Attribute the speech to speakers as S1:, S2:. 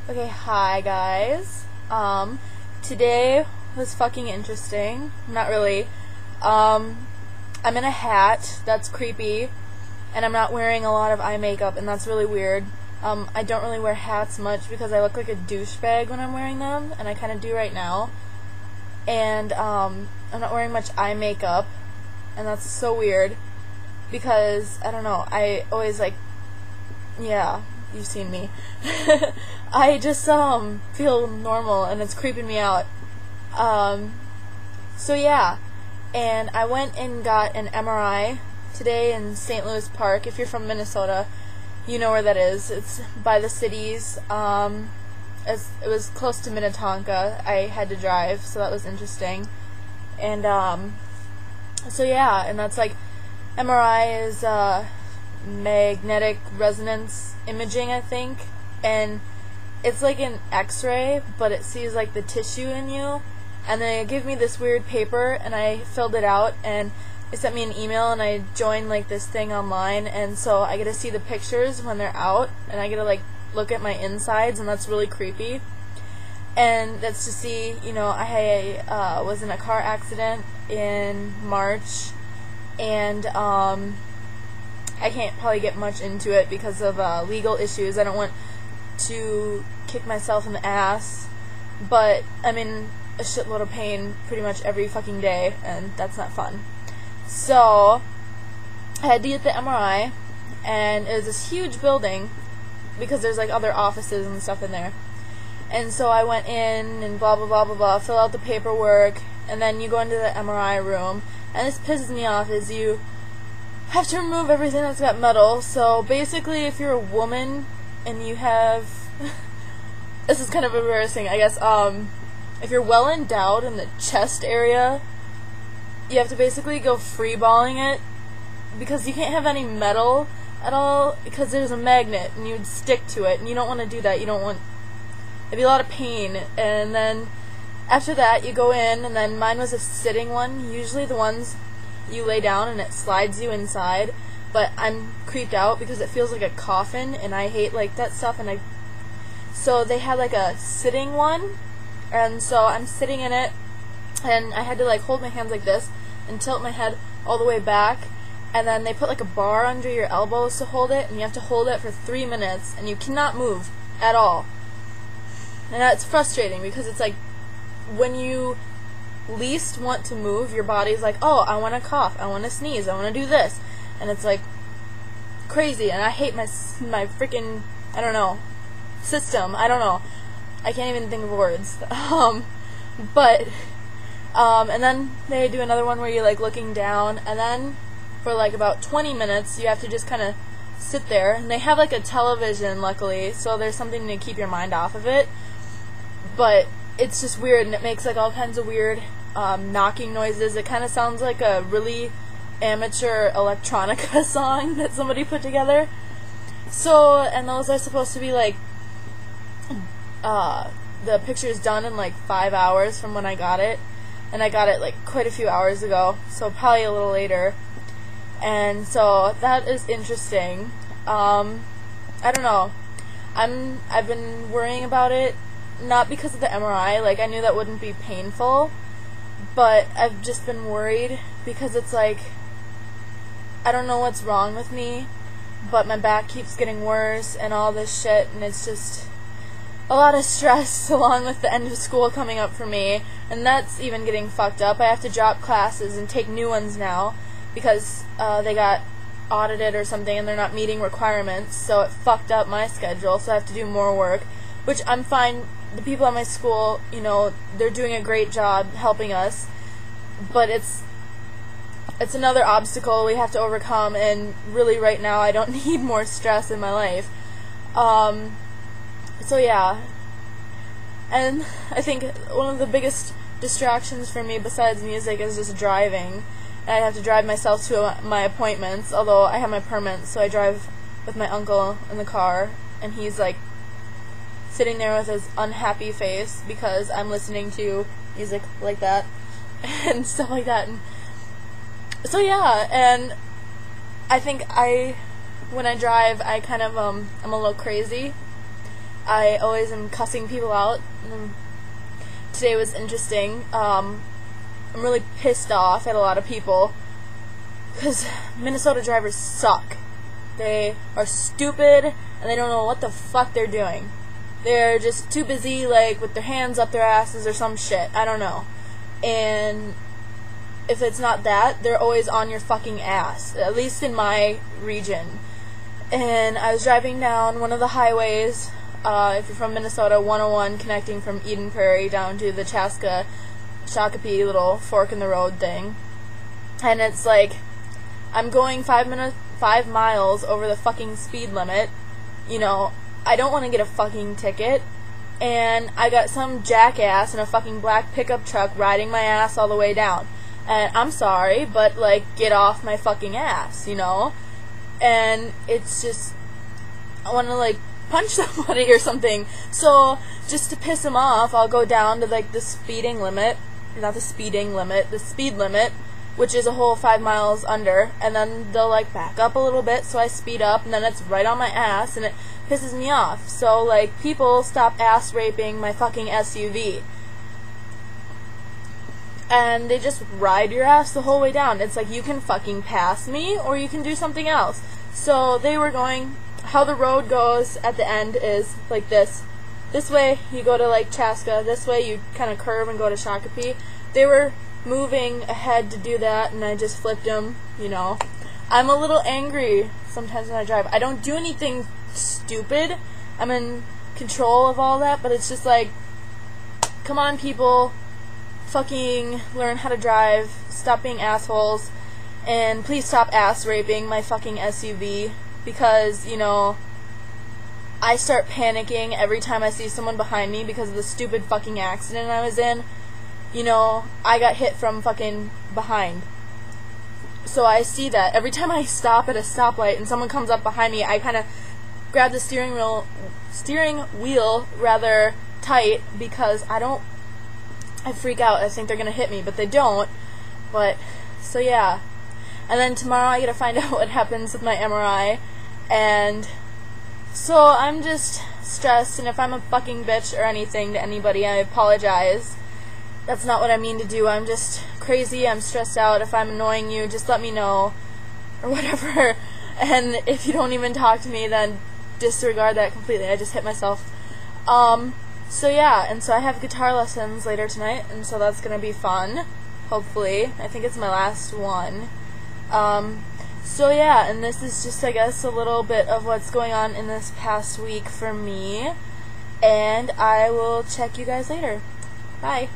S1: Okay, hi guys. Today was fucking interesting. Not really. I'm in a hat, that's creepy, and I'm not wearing a lot of eye makeup, and that's really weird. I don't really wear hats much because I look like a douchebag when I'm wearing them, and I kinda do right now. And, I'm not wearing much eye makeup, and that's so weird, because, I don't know, I always yeah, you've seen me. I just feel normal and it's creeping me out. So yeah, and I went and got an MRI today in St. Louis Park. If you're from Minnesota, you know where that is. It's by the cities. It was close to Minnetonka. I had to drive, so that was interesting. And so yeah, and that's MRI is magnetic resonance imaging, I think, and it's like an x-ray, but it sees the tissue in you, and they give me this weird paper, and I filled it out, and they sent me an email, and I joined this thing online, and so I get to see the pictures when they're out, and I get to look at my insides, and that's really creepy. And that's to see, I was in a car accident in March, and I can't probably get much into it because of legal issues. I don't want to kick myself in the ass, but I'm in a shitload of pain pretty much every fucking day, and that's not fun. So I had to get the MRI, and it was this huge building because there's other offices and stuff in there. And so I went in and blah blah blah blah blah, fill out the paperwork, and then you go into the MRI room, and this pisses me off is you have to remove everything that's got metal. So basically, if you're a woman and you have this is kind of embarrassing, I guess, if you're well endowed in the chest area, you have to basically go freeballing it, because you can't have any metal at all, because there's a magnet and you'd stick to it, and you don't want to do that. It'd be a lot of pain. And then after that you go in, and then mine was a sitting one. Usually the ones you lay down and it slides you inside, but I'm creeped out because it feels like a coffin, and I hate that stuff. And so they had a sitting one, and so I'm sitting in it, and I had to hold my hands like this and tilt my head all the way back, and then they put a bar under your elbows to hold it, and you have to hold it for 3 minutes, and you cannot move at all. And that's frustrating because it's when you least want to move, your body's oh, I want to cough, I want to sneeze, I want to do this, and it's crazy. And I hate my freaking, I don't know, system. I don't know, I can't even think of words. But and then they do another one where you're looking down, and then for about 20 minutes you have to just kind of sit there, and they have a television, luckily, so there's something to keep your mind off of it. But it's just weird, and it makes all kinds of weird knocking noises. It kind of sounds like a really amateur electronica song that somebody put together. So, and those are supposed to be the picture's done in 5 hours from when I got it, and I got it quite a few hours ago, so probably a little later. And so that is interesting. I don't know, I've been worrying about it, not because of the MRI, I knew that wouldn't be painful, but I've just been worried because it's I don't know what's wrong with me, but my back keeps getting worse and all this shit, and it's just a lot of stress along with the end of school coming up for me, and that's even getting fucked up. I have to drop classes and take new ones now because they got audited or something, and they're not meeting requirements, so it fucked up my schedule, so I have to do more work, which I'm fine. The people at my school, they're doing a great job helping us, but it's another obstacle we have to overcome, and really right now I don't need more stress in my life. So yeah, and I think one of the biggest distractions for me besides music is just driving, and I have to drive myself to my appointments, although I have my permit, so I drive with my uncle in the car, and he's sitting there with his unhappy face because I'm listening to music like that and stuff like that. And so yeah, and I think when I drive, I kind of I'm a little crazy, I always am cussing people out. Today was interesting. I'm really pissed off at a lot of people because Minnesota drivers suck. They are stupid and they don't know what the fuck they're doing. They're just too busy, like, with their hands up their asses or some shit. I don't know. And if it's not that, they're always on your fucking ass, at least in my region. And I was driving down one of the highways, if you're from Minnesota, 101, connecting from Eden Prairie down to the Shakopee little fork in the road thing. And it's like, I'm going 5 miles over the fucking speed limit. You know, I don't want to get a fucking ticket. And I got some jackass in a fucking black pickup truck riding my ass all the way down. And I'm sorry, but, like, get off my fucking ass, you know? And it's just, I want to, like, punch somebody or something. So, just to piss him off, I'll go down to, like, the speed limit, which is a whole 5 miles under, and then they'll, like, back up a little bit, so I speed up, and then it's right on my ass, and it pisses me off. So, like, people stop ass raping my fucking SUV. And they just ride your ass the whole way down. It's like, you can fucking pass me, or you can do something else. So they were going, how the road goes at the end is like this. This way, you go to, like, Chaska. This way, you kind of curve and go to Shakopee. They were moving ahead to do that, and I just flipped them, you know. I'm a little angry sometimes when I drive. I don't do anything stupid. I'm in control of all that, but it's just like, come on, people. Fucking learn how to drive, stop being assholes, and please stop ass raping my fucking SUV, because, you know, I start panicking every time I see someone behind me because of the stupid fucking accident I was in. You know, I got hit from fucking behind. So I see that. Every time I stop at a stoplight and someone comes up behind me, I kind of grab the steering wheel rather tight, because I freak out. I think they're going to hit me, but they don't. But, so yeah. And then tomorrow I get to find out what happens with my MRI. And so I'm just stressed, and if I'm a fucking bitch or anything to anybody, I apologize. That's not what I mean to do. I'm just crazy. I'm stressed out. If I'm annoying you, just let me know. Or whatever. And if you don't even talk to me, then disregard that completely. I just hit myself. So yeah, and so I have guitar lessons later tonight, and so that's gonna be fun, hopefully. I think it's my last one. So yeah, and this is just, I guess, a little bit of what's going on in this past week for me, and I will check you guys later. Bye.